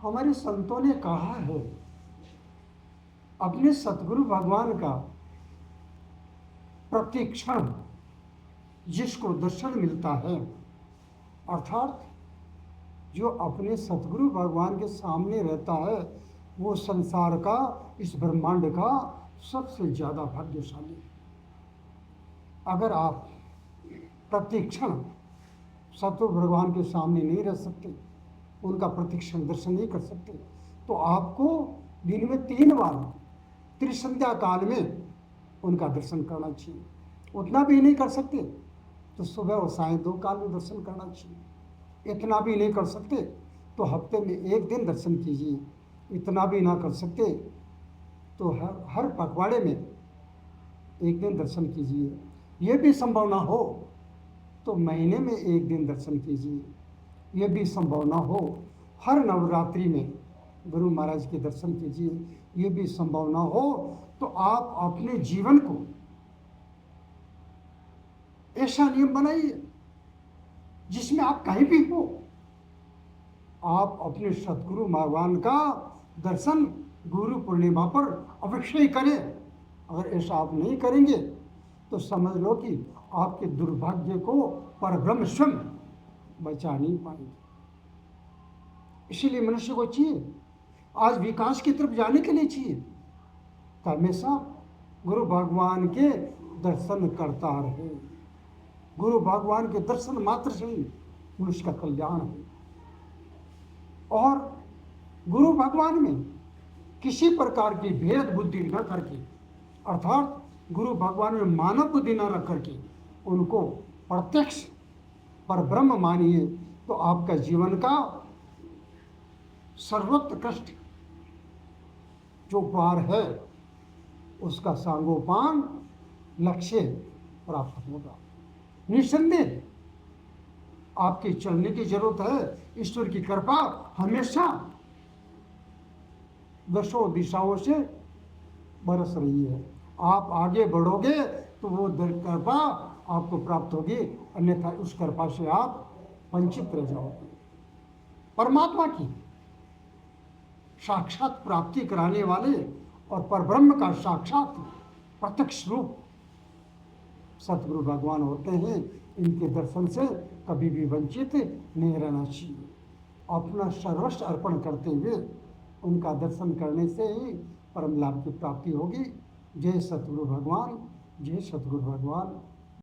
हमारे संतों ने कहा है अपने सतगुरु भगवान का प्रतिक्षण जिसको दर्शन मिलता है, अर्थात जो अपने सतगुरु भगवान के सामने रहता है, वो संसार का, इस ब्रह्मांड का सबसे ज़्यादा भाग्यशाली है। अगर आप प्रतिक्षण सतगुरु भगवान के सामने नहीं रह सकते, उनका प्रतिक्षण दर्शन नहीं कर सकते, तो आपको दिन में 3 बार त्रिसंध्या काल में उनका दर्शन करना चाहिए। उतना भी नहीं कर सकते तो सुबह और सायं 2 काल में दर्शन करना चाहिए। इतना भी नहीं कर सकते तो हफ्ते में 1 दिन दर्शन कीजिए। इतना भी ना कर सकते तो हर पखवाड़े में 1 दिन दर्शन कीजिए। ये भी संभव ना हो तो महीने में 1 दिन दर्शन कीजिए। ये भी संभव ना हो हर नवरात्रि में गुरु महाराज के दर्शन कीजिए। ये भी संभव ना हो तो आप अपने जीवन को ऐसा नियम बनाइए जिसमें आप कहीं भी हो, आप अपने सतगुरु भगवान का दर्शन गुरु पूर्णिमा पर अवश्य ही करें। अगर ऐसा आप नहीं करेंगे तो समझ लो कि आपके दुर्भाग्य को परब्रह्म स्वयं बचा नहीं पाएंगे। इसीलिए मनुष्य को चाहिए, आज विकास की तरफ जाने के लिए चाहिए तो हमेशा गुरु भगवान के दर्शन करता रहे। गुरु भगवान के दर्शन मात्र से ही मनुष्य का कल्याण है। और गुरु भगवान में किसी प्रकार की भेद बुद्धि न करके, अर्थात गुरु भगवान में मानव बुद्धि न रख करके उनको प्रत्यक्ष पर ब्रह्म मानिए तो आपका जीवन का सर्वोत्कृष्ट जो पार है उसका सांगोपांग लक्ष्य प्राप्त होगा। निस्संदेह आपके चलने की जरूरत है। ईश्वर की कृपा हमेशा दशों दिशाओं से बरस रही है। आप आगे बढ़ोगे तो वो कृपा आपको प्राप्त होगी, अन्यथा उस कृपा से आप वंचित रह जाओगे। परमात्मा की साक्षात प्राप्ति कराने वाले और परब्रह्म का साक्षात प्रत्यक्ष रूप सतगुरु भगवान होते हैं। इनके दर्शन से कभी भी वंचित नहीं रहना चाहिए। अपना सर्वस्व अर्पण करते हुए उनका दर्शन करने से ही परम लाभ की प्राप्ति होगी। जय सतगुरु भगवान, जय सतगुरु भगवान।